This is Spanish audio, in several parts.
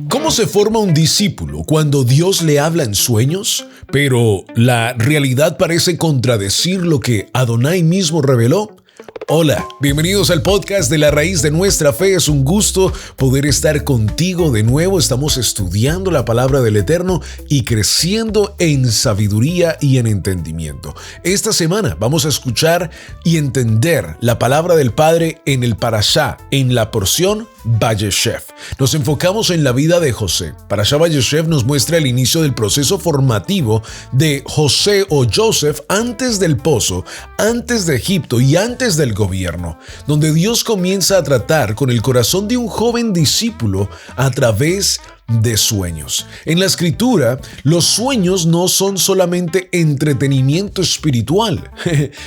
¿Cómo se forma un discípulo cuando Dios le habla en sueños, pero la realidad parece contradecir lo que Adonai mismo reveló? Hola, bienvenidos al podcast de La Raíz de Nuestra Fe. Es un gusto poder estar contigo de nuevo. Estamos estudiando la palabra del Eterno y creciendo en sabiduría y en entendimiento. Esta semana vamos a escuchar y entender la palabra del Padre en el Parashá, en la porción Vayeshev. Nos enfocamos en la vida de José. Parashá Vayeshev nos muestra el inicio del proceso formativo de José o Joseph antes del pozo, antes de Egipto y antes del gobierno, donde Dios comienza a tratar con el corazón de un joven discípulo a través de sueños. En la escritura, los sueños no son solamente entretenimiento espiritual,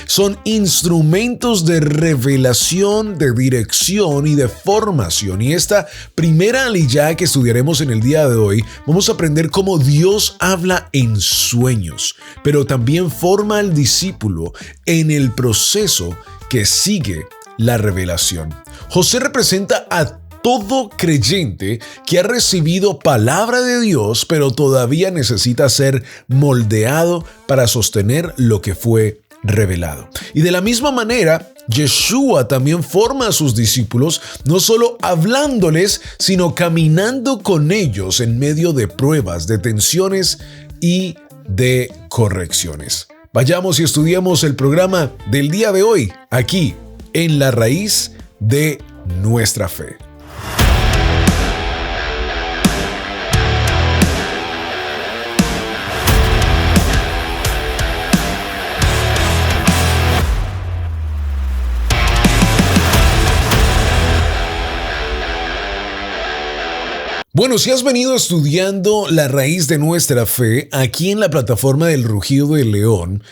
son instrumentos de revelación, de dirección y de formación. Y esta primera aliyá que estudiaremos en el día de hoy, vamos a aprender cómo Dios habla en sueños, pero también forma al discípulo en el proceso que sigue la revelación. José representa a todo creyente que ha recibido palabra de Dios, pero todavía necesita ser moldeado para sostener lo que fue revelado. Y de la misma manera, Yeshua también forma a sus discípulos, no solo hablándoles, sino caminando con ellos en medio de pruebas, de tensiones y de correcciones. Vayamos y estudiemos el programa del día de hoy, aquí en La Raíz de Nuestra Fe. Bueno, si has venido estudiando La Raíz de Nuestra Fe aquí en la plataforma del Rugido del León,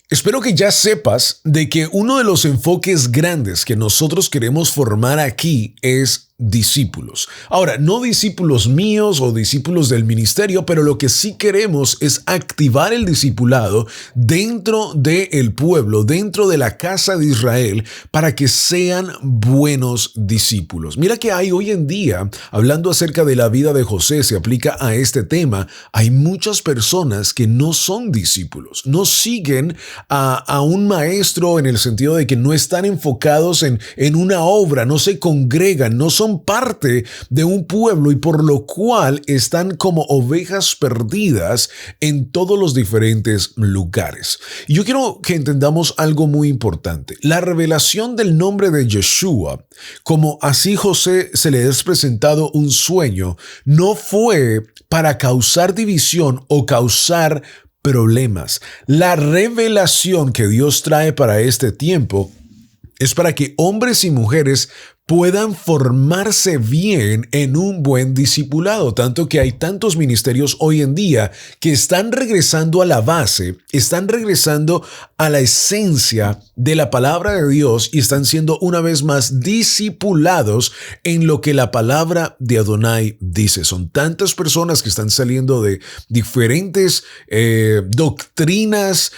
espero que ya sepas de que uno de los enfoques grandes que nosotros queremos formar aquí es discípulos. Ahora, no discípulos míos o discípulos del ministerio, pero lo que sí queremos es activar el discipulado dentro del pueblo, dentro de la casa de Israel, para que sean buenos discípulos. Mira que hay hoy en día, hablando acerca de la vida de José, se aplica a este tema, hay muchas personas que no son discípulos, no siguen a un maestro en el sentido de que no están enfocados en una obra, no se congregan, no son parte de un pueblo y por lo cual están como ovejas perdidas en todos los diferentes lugares. Y yo quiero que entendamos algo muy importante. La revelación del nombre de Yeshua, como así José se le es presentado un sueño, no fue para causar división o causar problemas. La revelación que Dios trae para este tiempo es para que hombres y mujeres puedan formarse bien en un buen discipulado, tanto que hay tantos ministerios hoy en día que están regresando a la base, están regresando a la esencia de la palabra de Dios y están siendo una vez más discipulados en lo que la palabra de Adonai dice. Son tantas personas que están saliendo de diferentes doctrinas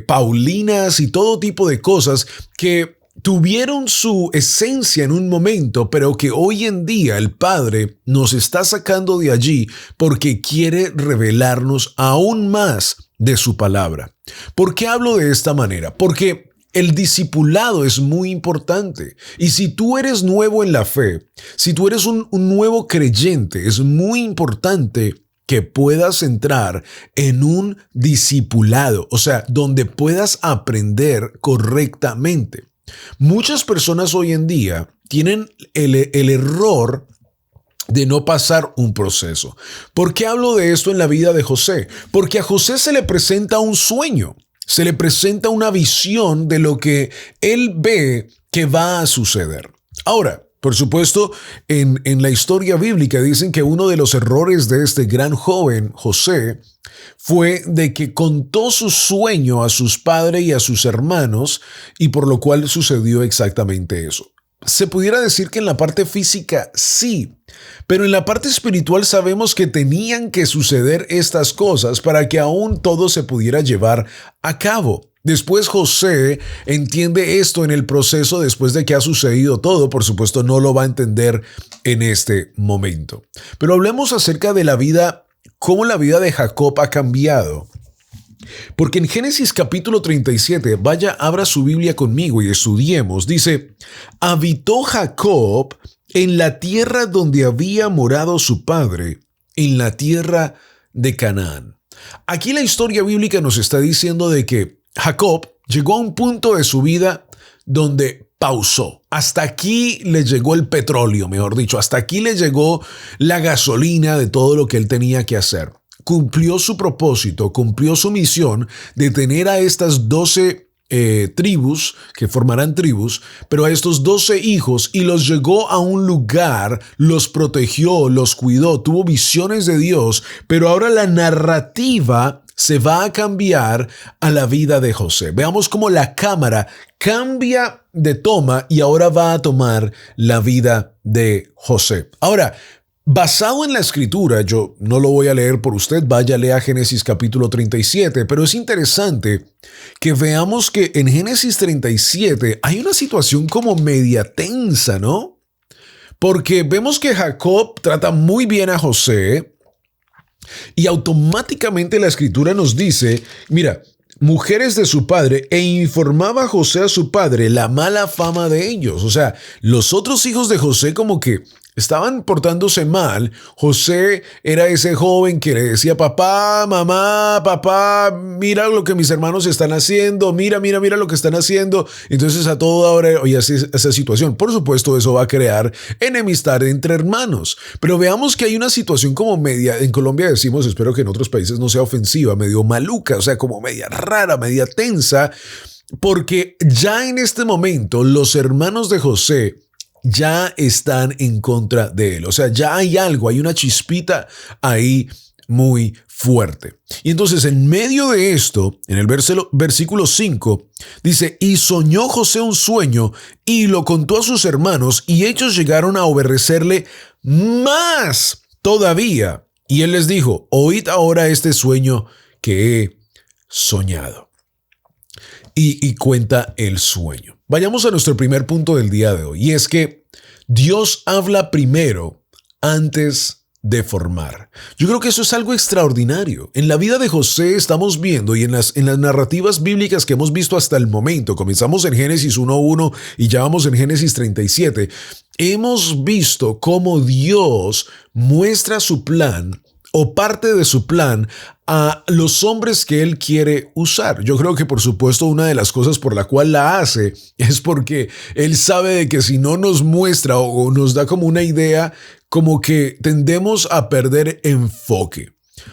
paulinas y todo tipo de cosas que tuvieron su esencia en un momento, pero que hoy en día el Padre nos está sacando de allí porque quiere revelarnos aún más de su palabra. ¿Por qué hablo de esta manera? Porque el discipulado es muy importante. Y si tú eres nuevo en la fe, si tú eres un nuevo creyente, es muy importante que puedas entrar en un discipulado, o sea, donde puedas aprender correctamente. Muchas personas hoy en día tienen el error de no pasar un proceso. ¿Por qué hablo de esto en la vida de José? Porque a José se le presenta un sueño, se le presenta una visión de lo que él ve que va a suceder. Ahora, por supuesto, en la historia bíblica dicen que uno de los errores de este gran joven, José, fue de que contó su sueño a sus padres y a sus hermanos y por lo cual sucedió exactamente eso. Se pudiera decir que en la parte física sí, pero en la parte espiritual sabemos que tenían que suceder estas cosas para que aún todo se pudiera llevar a cabo. Después José entiende esto en el proceso después de que ha sucedido todo. Por supuesto, no lo va a entender en este momento. Pero hablemos acerca de la vida, cómo la vida de Jacob ha cambiado. Porque en Génesis capítulo 37, vaya, abra su Biblia conmigo y estudiemos. Dice, habitó Jacob en la tierra donde había morado su padre, en la tierra de Canaán. Aquí la historia bíblica nos está diciendo de que Jacob llegó a un punto de su vida donde pausó. Hasta aquí le llegó el petróleo, mejor dicho. Hasta aquí le llegó la gasolina de todo lo que él tenía que hacer. Cumplió su propósito, cumplió su misión de tener a estas 12 tribus, que formarán tribus, pero a estos 12 hijos, y los llegó a un lugar, los protegió, los cuidó, tuvo visiones de Dios, pero ahora la narrativa se va a cambiar a la vida de José. Veamos cómo la cámara cambia de toma y ahora va a tomar la vida de José. Ahora, basado en la escritura, yo no lo voy a leer por usted, vaya, lea Génesis capítulo 37, pero es interesante que veamos que en Génesis 37 hay una situación como media tensa, ¿no? Porque vemos que Jacob trata muy bien a José y automáticamente la escritura nos dice, mira, mujeres de su padre, e informaba a José a su padre la mala fama de ellos. O sea, los otros hijos de José como que estaban portándose mal. José era ese joven que le decía, papá, mamá, papá, mira lo que mis hermanos están haciendo, mira lo que están haciendo. Entonces a toda hora oye esa situación. Por supuesto, eso va a crear enemistad entre hermanos. Pero veamos que hay una situación como media, en Colombia decimos, espero que en otros países no sea ofensiva, medio maluca, o sea, como media rara, media tensa, porque ya en este momento los hermanos de José ya están en contra de él. O sea, ya hay algo, hay una chispita ahí muy fuerte. Y entonces, en medio de esto, en el versículo 5, dice, y soñó José un sueño y lo contó a sus hermanos y ellos llegaron a aborrecerle más todavía. Y él les dijo, oíd ahora este sueño que he soñado. Y cuenta el sueño. Vayamos a nuestro primer punto del día de hoy, y es que Dios habla primero antes de formar. Yo creo que eso es algo extraordinario. En la vida de José estamos viendo, y en las narrativas bíblicas que hemos visto hasta el momento, comenzamos en Génesis 1:1 y ya vamos en Génesis 37, hemos visto cómo Dios muestra su plan o parte de su plan a los hombres que él quiere usar. Yo creo que, por supuesto, una de las cosas por la cual la hace es porque él sabe de que si no nos muestra o nos da como una idea, como que tendemos a perder enfoque.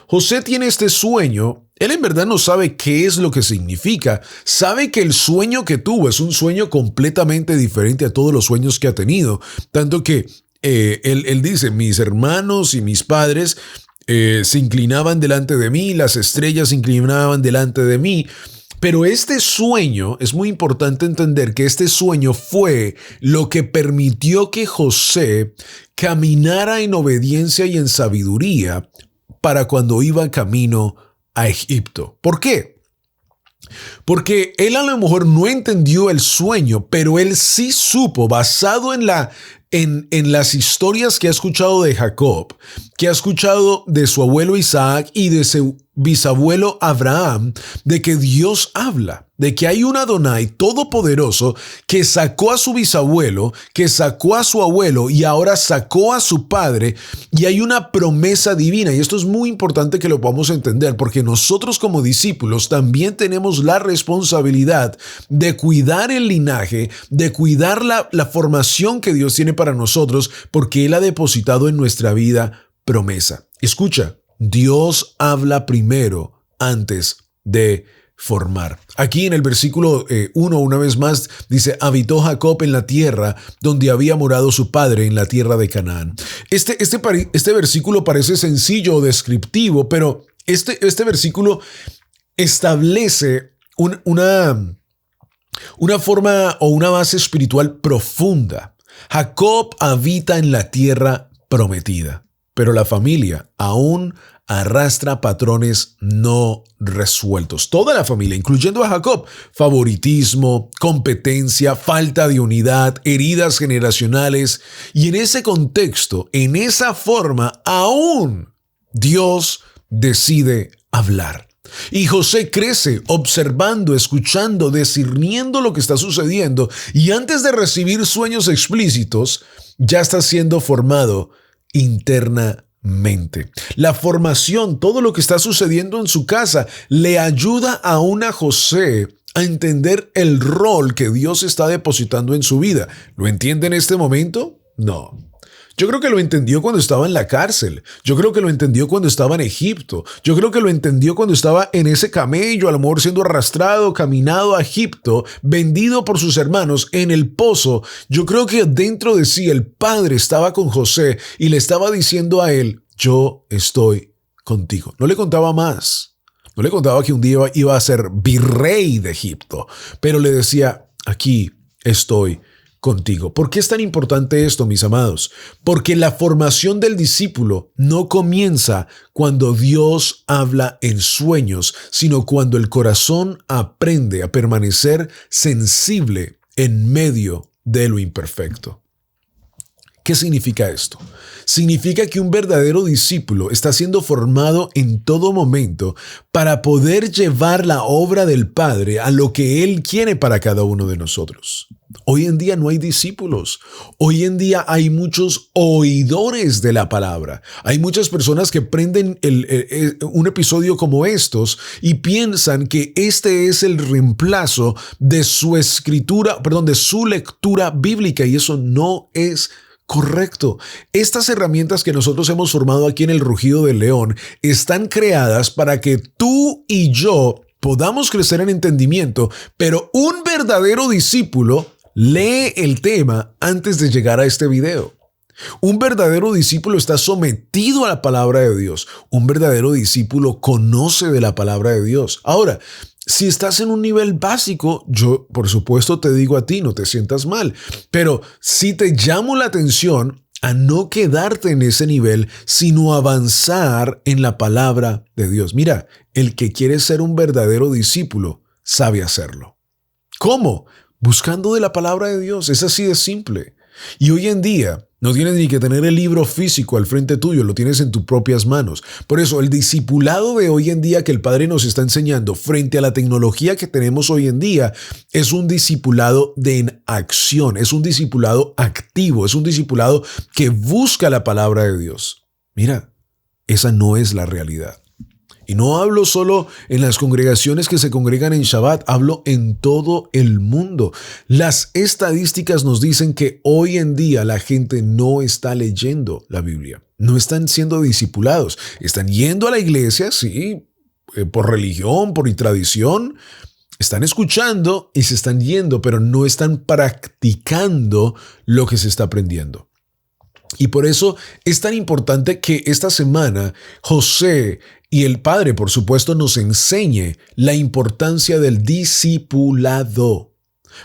José tiene este sueño. Él en verdad no sabe qué es lo que significa. Sabe que el sueño que tuvo es un sueño completamente diferente a todos los sueños que ha tenido. Tanto que él dice, mis hermanos y mis padres se inclinaban delante de mí, las estrellas se inclinaban delante de mí. Pero este sueño, es muy importante entender que este sueño fue lo que permitió que José caminara en obediencia y en sabiduría para cuando iba camino a Egipto. ¿Por qué? Porque él a lo mejor no entendió el sueño, pero él sí supo, basado en las historias que ha escuchado de Jacob, que ha escuchado de su abuelo Isaac y de su bisabuelo Abraham, de que Dios habla, de que hay un Adonai todopoderoso que sacó a su bisabuelo, que sacó a su abuelo y ahora sacó a su padre, y hay una promesa divina. Y esto es muy importante que lo podamos entender, porque nosotros como discípulos también tenemos la responsabilidad de cuidar el linaje, de cuidar la formación que Dios tiene para nosotros, porque Él ha depositado en nuestra vida promesa. Escucha, Dios habla primero antes de formar. Aquí en el versículo 1, una vez más, dice, habitó Jacob en la tierra donde había morado su padre, en la tierra de Canaán. Este versículo parece sencillo o descriptivo, pero este versículo establece una forma o una base espiritual profunda. Jacob habita en la tierra prometida, pero la familia aún arrastra patrones no resueltos. Toda la familia, incluyendo a Jacob, favoritismo, competencia, falta de unidad, heridas generacionales. Y en ese contexto, en esa forma, aún Dios decide hablar. Y José crece observando, escuchando, discerniendo lo que está sucediendo, y antes de recibir sueños explícitos, ya está siendo formado internamente. La formación, todo lo que está sucediendo en su casa, le ayuda aún a José a entender el rol que Dios está depositando en su vida. ¿Lo entiende en este momento? No. Yo creo que lo entendió cuando estaba en la cárcel. Yo creo que lo entendió cuando estaba en Egipto. Yo creo que lo entendió cuando estaba en ese camello, a lo mejor siendo arrastrado, caminado a Egipto, vendido por sus hermanos en el pozo. Yo creo que dentro de sí el Padre estaba con José y le estaba diciendo a él, yo estoy contigo. No le contaba más. No le contaba que un día iba a ser virrey de Egipto, pero le decía, aquí estoy contigo. ¿Por qué es tan importante esto, mis amados? Porque la formación del discípulo no comienza cuando Dios habla en sueños, sino cuando el corazón aprende a permanecer sensible en medio de lo imperfecto. ¿Qué significa esto? Significa que un verdadero discípulo está siendo formado en todo momento para poder llevar la obra del Padre a lo que Él quiere para cada uno de nosotros. Hoy en día no hay discípulos. Hoy en día hay muchos oidores de la palabra. Hay muchas personas que prenden un episodio como estos y piensan que este es el reemplazo de su de su lectura bíblica, y eso no es correcto. Estas herramientas que nosotros hemos formado aquí en el Rugido del León están creadas para que tú y yo podamos crecer en entendimiento, pero un verdadero discípulo lee el tema antes de llegar a este video. Un verdadero discípulo está sometido a la palabra de Dios. Un verdadero discípulo conoce de la palabra de Dios. Ahora, si estás en un nivel básico, yo por supuesto te digo a ti, no te sientas mal, pero sí te llamo la atención a no quedarte en ese nivel, sino avanzar en la palabra de Dios. Mira, el que quiere ser un verdadero discípulo sabe hacerlo. ¿Cómo? Buscando de la palabra de Dios. Es así de simple. Y hoy en día no tienes ni que tener el libro físico al frente tuyo, lo tienes en tus propias manos. Por eso el discipulado de hoy en día que el Padre nos está enseñando frente a la tecnología que tenemos hoy en día es un discipulado de acción, es un discipulado activo, es un discipulado que busca la palabra de Dios. Mira, esa no es la realidad. Y no hablo solo en las congregaciones que se congregan en Shabbat, hablo en todo el mundo. Las estadísticas nos dicen que hoy en día la gente no está leyendo la Biblia, no están siendo discipulados, están yendo a la iglesia, sí, por religión, por tradición, están escuchando y se están yendo, pero no están practicando lo que se está aprendiendo. Y por eso es tan importante que esta semana José y el Padre, por supuesto, nos enseñe la importancia del discipulado.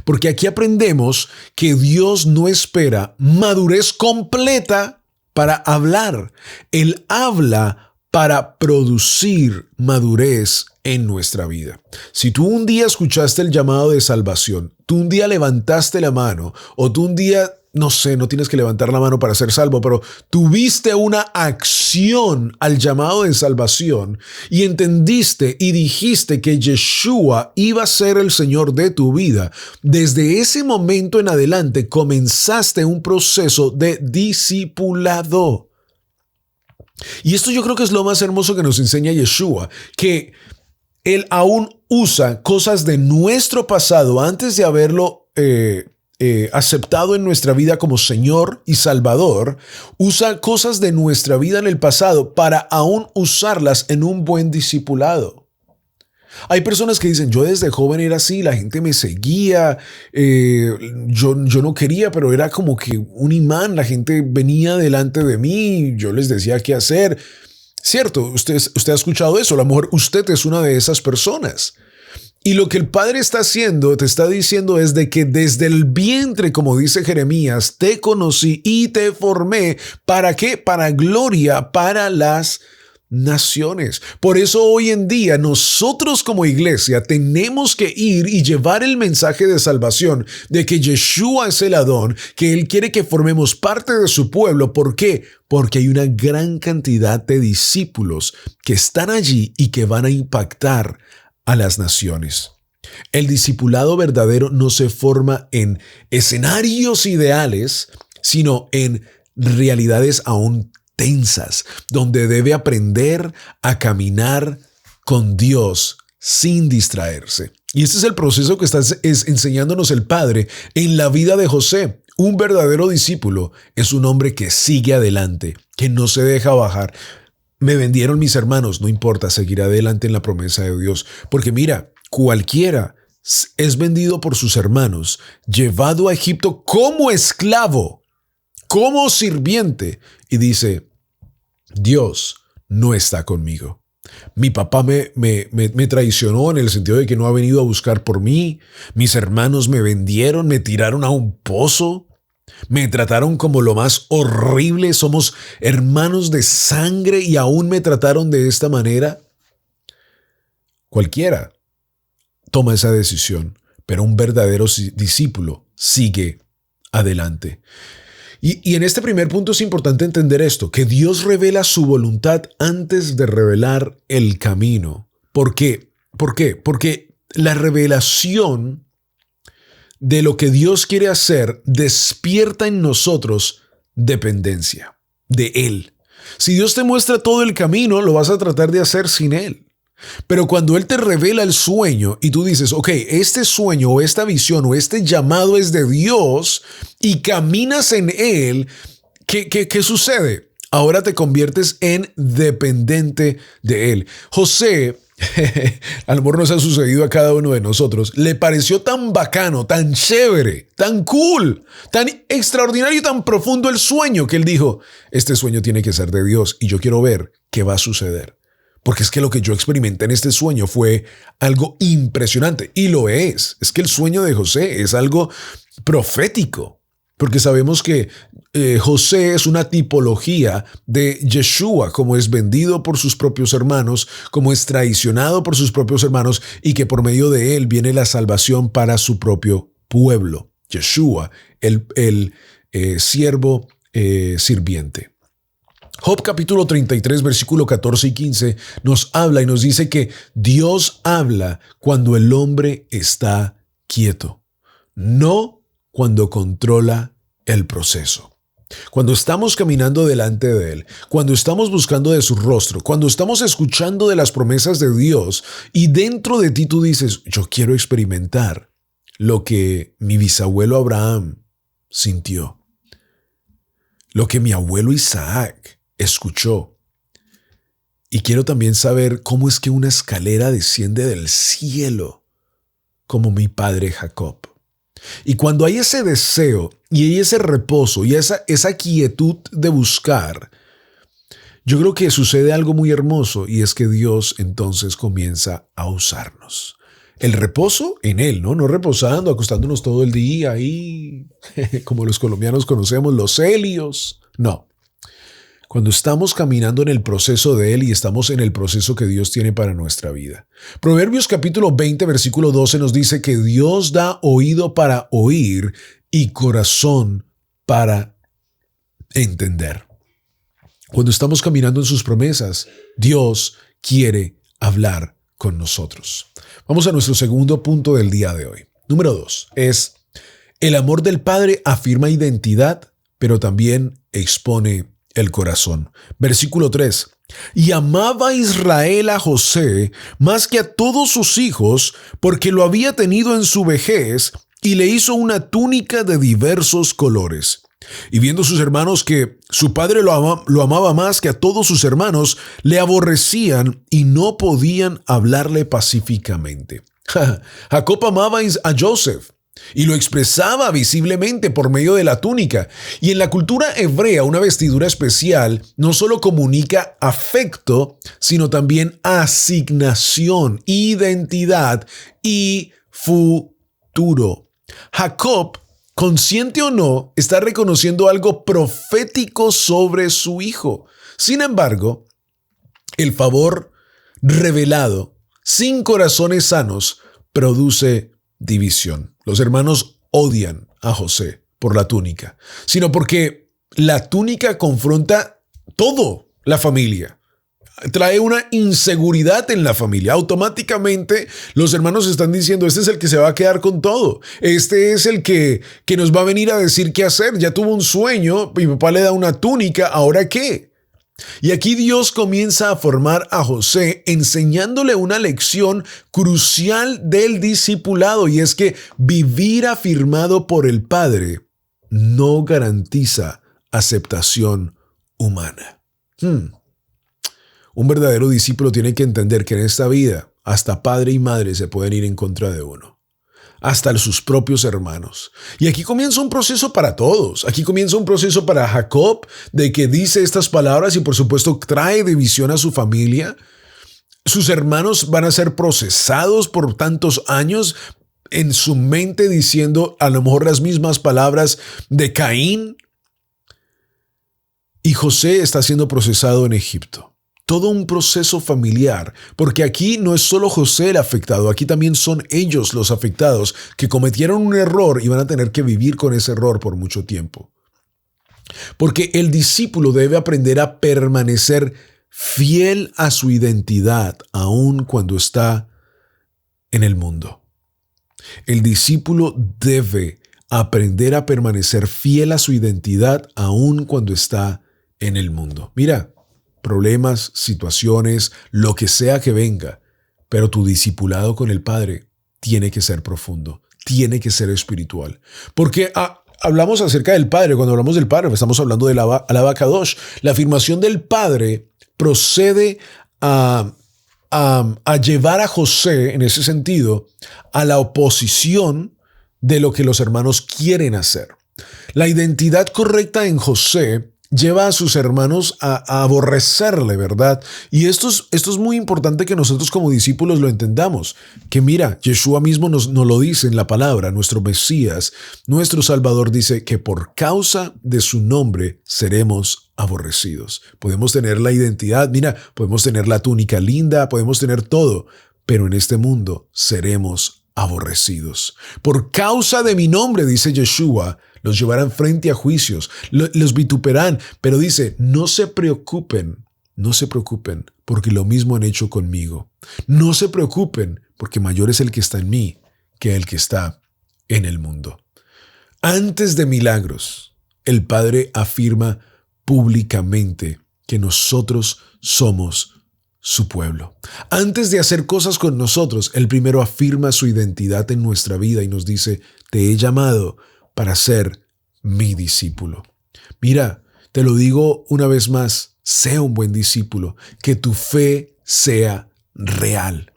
Porque aquí aprendemos que Dios no espera madurez completa para hablar. Él habla para producir madurez en nuestra vida. Si tú un día escuchaste el llamado de salvación, tú un día levantaste la mano, o tú un día, no sé, no tienes que levantar la mano para ser salvo, pero tuviste una acción al llamado de salvación y entendiste y dijiste que Yeshua iba a ser el Señor de tu vida, desde ese momento en adelante comenzaste un proceso de discipulado. Y esto yo creo que es lo más hermoso que nos enseña Yeshua, que Él aún usa cosas de nuestro pasado antes de haberlo aceptado en nuestra vida como Señor y Salvador. Usa cosas de nuestra vida en el pasado para aún usarlas en un buen discipulado. Hay personas que dicen, yo desde joven era así, la gente me seguía, yo no quería, pero era como que un imán, la gente venía delante de mí, yo les decía qué hacer. Cierto, usted ha escuchado eso, a lo mejor usted es una de esas personas. Y lo que el Padre está haciendo, te está diciendo es de que desde el vientre, como dice Jeremías, te conocí y te formé. ¿Para qué? Para gloria, para las naciones. Por eso hoy en día nosotros como iglesia tenemos que ir y llevar el mensaje de salvación, de que Yeshua es el Adón, que Él quiere que formemos parte de su pueblo. ¿Por qué? Porque hay una gran cantidad de discípulos que están allí y que van a impactar a las naciones. El discipulado verdadero no se forma en escenarios ideales, sino en realidades aún tensas, donde debe aprender a caminar con Dios sin distraerse. Y este es el proceso que está enseñándonos el Padre en la vida de José. Un verdadero discípulo es un hombre que sigue adelante, que no se deja bajar. Me vendieron mis hermanos, no importa, seguiré adelante en la promesa de Dios. Porque mira, cualquiera es vendido por sus hermanos, llevado a Egipto como esclavo, como sirviente, y dice: Dios no está conmigo. Mi papá me traicionó en el sentido de que no ha venido a buscar por mí. Mis hermanos me vendieron, me tiraron a un pozo, me trataron como lo más horrible. Somos hermanos de sangre y aún me trataron de esta manera. Cualquiera toma esa decisión, pero un verdadero discípulo sigue adelante. Y en este primer punto es importante entender esto, que Dios revela su voluntad antes de revelar el camino. ¿Por qué? ¿Por qué? Porque la revelación de lo que Dios quiere hacer despierta en nosotros dependencia de Él. Si Dios te muestra todo el camino, lo vas a tratar de hacer sin Él. Pero cuando Él te revela el sueño y tú dices: ok, este sueño o esta visión o este llamado es de Dios, y caminas en Él, ¿qué sucede? Ahora te conviertes en dependiente de Él. José, a lo mejor nos ha sucedido a cada uno de nosotros, le pareció tan bacano, tan chévere, tan cool, tan extraordinario y tan profundo el sueño, que él dijo: este sueño tiene que ser de Dios y yo quiero ver qué va a suceder. Porque es que lo que yo experimenté en este sueño fue algo impresionante. Y lo es. Es que el sueño de José es algo profético. Porque sabemos que José es una tipología de Yeshua, como es vendido por sus propios hermanos, como es traicionado por sus propios hermanos, y que por medio de él viene la salvación para su propio pueblo. Yeshua, el siervo sirviente. Job capítulo 33, versículo 14 y 15 nos habla y nos dice que Dios habla cuando el hombre está quieto, no cuando controla el proceso. Cuando estamos caminando delante de Él, cuando estamos buscando de su rostro, cuando estamos escuchando de las promesas de Dios y dentro de ti tú dices: yo quiero experimentar lo que mi bisabuelo Abraham sintió, lo que mi abuelo Isaac escuchó. Y quiero también saber cómo es que una escalera desciende del cielo, como mi padre Jacob. Y cuando hay ese deseo y hay ese reposo y esa quietud de buscar, yo creo que sucede algo muy hermoso, y es que Dios entonces comienza a usarnos. El reposo en Él, ¿no? No reposando, acostándonos todo el día ahí, como los colombianos conocemos, los helios. No. Cuando estamos caminando en el proceso de Él y estamos en el proceso que Dios tiene para nuestra vida. Proverbios capítulo 20, versículo 12 nos dice que Dios da oído para oír y corazón para entender. Cuando estamos caminando en sus promesas, Dios quiere hablar con nosotros. Vamos a nuestro segundo punto del día de hoy. Número 2 es: el amor del Padre afirma identidad, pero también expone el corazón. Versículo 3. Y amaba Israel a José más que a todos sus hijos, porque lo había tenido en su vejez, y le hizo una túnica de diversos colores. Y viendo sus hermanos que su padre lo amaba más que a todos sus hermanos, le aborrecían y no podían hablarle pacíficamente. Jacob amaba a Joseph y lo expresaba visiblemente por medio de la túnica. Y en la cultura hebrea, una vestidura especial no solo comunica afecto, sino también asignación, identidad y futuro. Jacob, consciente o no, está reconociendo algo profético sobre su hijo. Sin embargo, El favor revelado sin corazones sanos produce división. Los hermanos odian a José por la túnica, sino porque la túnica confronta todo la familia. Trae una inseguridad en la familia. Automáticamente los hermanos están diciendo, este es el que se va a quedar con todo. Este es el que nos va a venir a decir qué hacer. Ya tuvo un sueño, mi papá le da una túnica, ¿ahora qué? Y aquí Dios comienza a formar a José enseñándole una lección crucial del discipulado, y es que vivir afirmado por el Padre no garantiza aceptación humana. Un verdadero discípulo tiene que entender que en esta vida hasta padre y madre se pueden ir en contra de uno, hasta sus propios hermanos. Y aquí comienza un proceso para todos. Aquí comienza un proceso para Jacob, de que dice estas palabras y por supuesto trae división a su familia. Sus hermanos van a ser procesados por tantos años en su mente diciendo a lo mejor las mismas palabras de Caín. Y José está siendo procesado en Egipto. Todo un proceso familiar, porque aquí no es solo José el afectado, aquí también son ellos los afectados que cometieron un error y van a tener que vivir con ese error por mucho tiempo. Porque el discípulo debe aprender a permanecer fiel a su identidad aun cuando está en el mundo. El discípulo debe aprender a permanecer fiel a su identidad aun cuando está en el mundo. Mira, problemas, situaciones, lo que sea que venga, pero tu discipulado con el Padre tiene que ser profundo, tiene que ser espiritual. Porque hablamos acerca del Padre, cuando hablamos del Padre, estamos hablando del Alaba Kadosh. La afirmación del Padre procede a llevar a José, en ese sentido, a la oposición de lo que los hermanos quieren hacer. La identidad correcta en José lleva a sus hermanos a aborrecerle, ¿verdad? Y esto es muy importante que nosotros como discípulos lo entendamos. Que mira, Yeshua mismo nos lo dice en la palabra, nuestro Mesías, nuestro Salvador dice que por causa de su nombre seremos aborrecidos. Podemos tener la identidad, mira, podemos tener la túnica linda, podemos tener todo, pero en este mundo seremos aborrecidos. Por causa de mi nombre, dice Yeshua, los llevarán frente a juicios, los vituperarán, pero dice, no se preocupen, porque lo mismo han hecho conmigo. No se preocupen, porque mayor es el que está en mí que el que está en el mundo. Antes de milagros, el Padre afirma públicamente que nosotros somos su pueblo. Antes de hacer cosas con nosotros, Él primero afirma su identidad en nuestra vida y nos dice, te he llamado para ser mi discípulo. Mira, te lo digo una vez más, sea un buen discípulo, que tu fe sea real.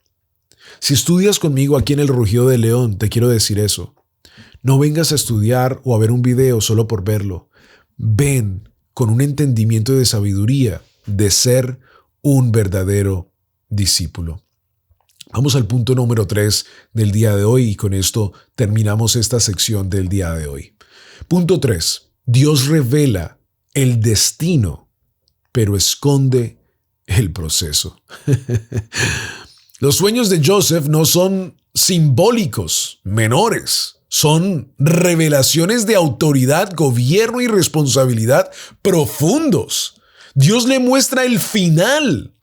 Si estudias conmigo aquí en el Rugido de León, te quiero decir eso. No vengas a estudiar o a ver un video solo por verlo. Ven con un entendimiento de sabiduría de ser un verdadero discípulo. Vamos al punto número 3 del día de hoy y con esto terminamos esta sección del día de hoy. Punto 3. Dios revela el destino, pero esconde el proceso. Los sueños de Joseph no son simbólicos, menores. Son revelaciones de autoridad, gobierno y responsabilidad profundos. Dios le muestra el final,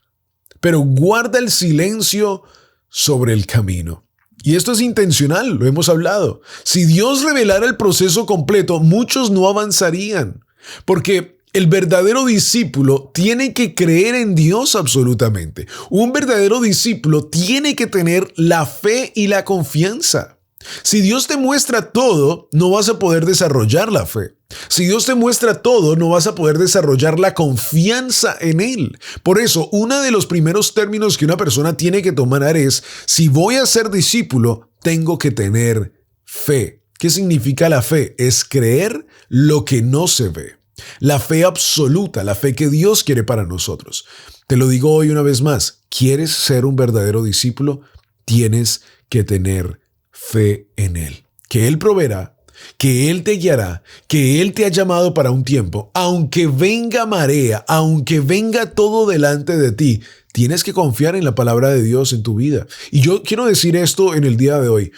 pero guarda el silencio sobre el camino. Y esto es intencional, lo hemos hablado. Si Dios revelara el proceso completo, muchos no avanzarían, porque el verdadero discípulo tiene que creer en Dios absolutamente. Un verdadero discípulo tiene que tener la fe y la confianza. Si Dios te muestra todo, no vas a poder desarrollar la fe. Si Dios te muestra todo, no vas a poder desarrollar la confianza en Él. Por eso, uno de los primeros términos que una persona tiene que tomar es, si voy a ser discípulo, tengo que tener fe. ¿Qué significa la fe? Es creer lo que no se ve. La fe absoluta, la fe que Dios quiere para nosotros. Te lo digo hoy una vez más, ¿quieres ser un verdadero discípulo? Tienes que tener fe en Él, que Él proveerá, que Él te guiará, que Él te ha llamado para un tiempo, aunque venga marea, aunque venga todo delante de ti, tienes que confiar en la palabra de Dios en tu vida. Y yo quiero decir esto en el día de hoy.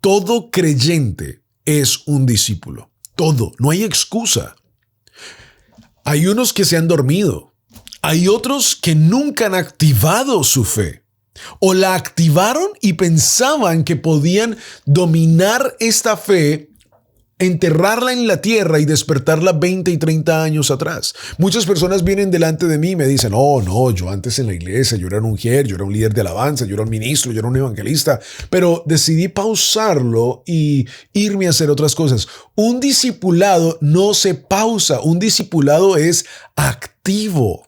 Todo creyente es un discípulo. Todo. No hay excusa. Hay unos que se han dormido. Hay otros que nunca han activado su fe. O la activaron y pensaban que podían dominar esta fe, enterrarla en la tierra y despertarla 20 y 30 años atrás. Muchas personas vienen delante de mí y me dicen, oh, no, yo antes en la iglesia, yo era un ujier, yo era un líder de alabanza, yo era un ministro, yo era un evangelista, pero decidí pausarlo y irme a hacer otras cosas. Un discipulado no se pausa, un discipulado es activo.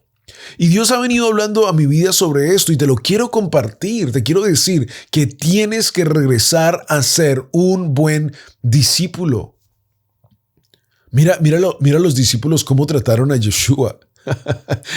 Y Dios ha venido hablando a mi vida sobre esto y te lo quiero compartir. Te quiero decir que tienes que regresar a ser un buen discípulo. Mira los discípulos cómo trataron a Yeshua.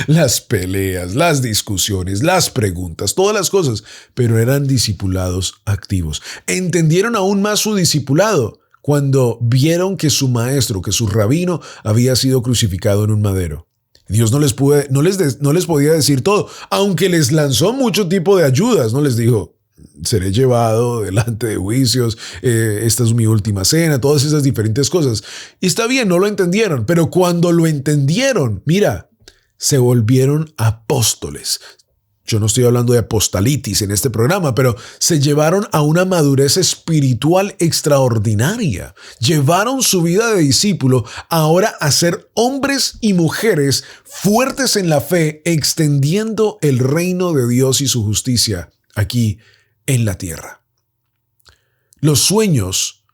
Las peleas, las discusiones, las preguntas, todas las cosas, pero eran discipulados activos. Entendieron aún más su discipulado cuando vieron que su maestro, que su rabino, había sido crucificado en un madero. Dios no les podía decir todo, aunque les lanzó mucho tipo de ayudas. No les dijo, seré llevado delante de juicios, esta es mi última cena, todas esas diferentes cosas. Y está bien, no lo entendieron, pero cuando lo entendieron, mira, se volvieron apóstoles. Yo no estoy hablando de apostolitis en este programa, pero se llevaron a una madurez espiritual extraordinaria. Llevaron su vida de discípulo ahora a ser hombres y mujeres fuertes en la fe, extendiendo el reino de Dios y su justicia aquí en la tierra. Los sueños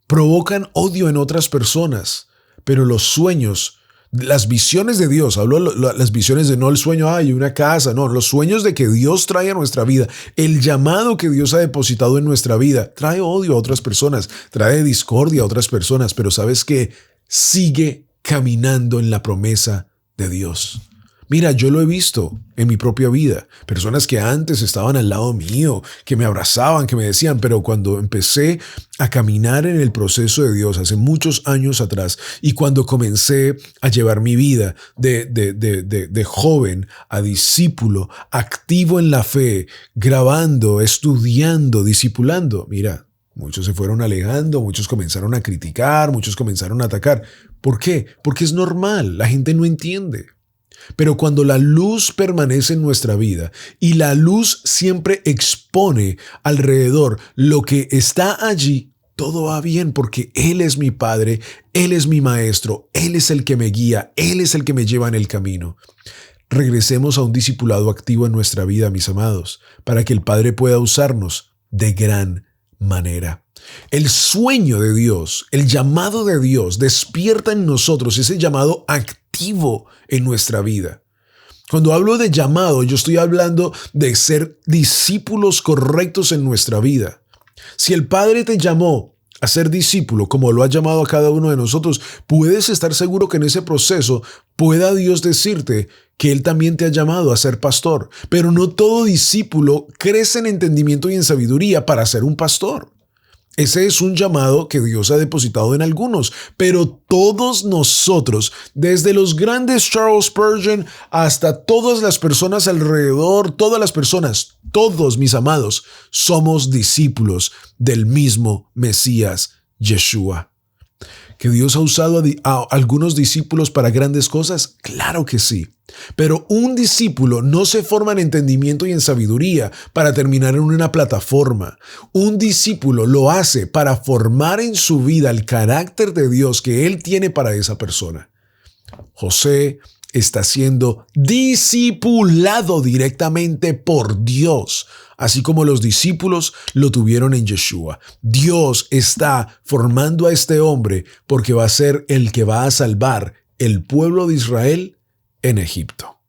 provocan odio en otras personas, pero los sueños, las visiones de Dios, hablo las visiones de no el sueño, hay una casa, no, los sueños de que Dios trae a nuestra vida, el llamado que Dios ha depositado en nuestra vida, trae odio a otras personas, trae discordia a otras personas, pero ¿sabes qué? Sigue caminando en la promesa de Dios. Mira, yo lo he visto en mi propia vida. Personas que antes estaban al lado mío, que me abrazaban, que me decían, pero cuando empecé a caminar en el proceso de Dios hace muchos años atrás y cuando comencé a llevar mi vida de joven a discípulo, activo en la fe, grabando, estudiando, discipulando, mira, muchos se fueron alejando, muchos comenzaron a criticar, muchos comenzaron a atacar. ¿Por qué? Porque es normal, la gente no entiende. Pero cuando la luz permanece en nuestra vida y la luz siempre expone alrededor lo que está allí, todo va bien porque Él es mi Padre, Él es mi Maestro, Él es el que me guía, Él es el que me lleva en el camino. Regresemos a un discipulado activo en nuestra vida, mis amados, para que el Padre pueda usarnos de gran manera. El sueño de Dios, el llamado de Dios despierta en nosotros ese llamado activo en nuestra vida. Cuando hablo de llamado, yo estoy hablando de ser discípulos correctos en nuestra vida. Si el Padre te llamó a ser discípulo, como lo ha llamado a cada uno de nosotros, puedes estar seguro que en ese proceso pueda Dios decirte que Él también te ha llamado a ser pastor. Pero no todo discípulo crece en entendimiento y en sabiduría para ser un pastor. Ese es un llamado que Dios ha depositado en algunos, pero todos nosotros, desde los grandes Charles Spurgeon hasta todas las personas alrededor, todas las personas, todos mis amados, somos discípulos del mismo Mesías, Yeshua. ¿Que Dios ha usado a algunos discípulos para grandes cosas? Claro que sí. Pero un discípulo no se forma en entendimiento y en sabiduría para terminar en una plataforma. Un discípulo lo hace para formar en su vida el carácter de Dios que Él tiene para esa persona. José está siendo discipulado directamente por Dios, así como los discípulos lo tuvieron en Yeshua. Dios está formando a este hombre porque va a ser el que va a salvar el pueblo de Israel en Egipto.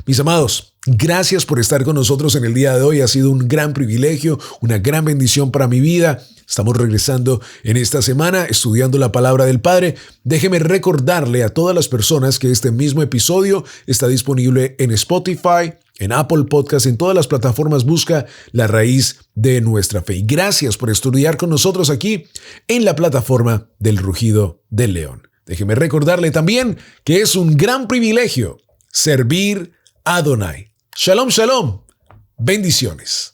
Mis amados, gracias por estar con nosotros en el día de hoy. Ha sido un gran privilegio, una gran bendición para mi vida. Estamos regresando en esta semana estudiando la palabra del Padre. Déjeme recordarle a todas las personas que este mismo episodio está disponible en Spotify, en Apple Podcast, en todas las plataformas, busca La Raíz de Nuestra Fe. Y gracias por estudiar con nosotros aquí en la plataforma del Rugido del León. Déjeme recordarle también que es un gran privilegio servir a Adonai. Shalom, shalom. Bendiciones.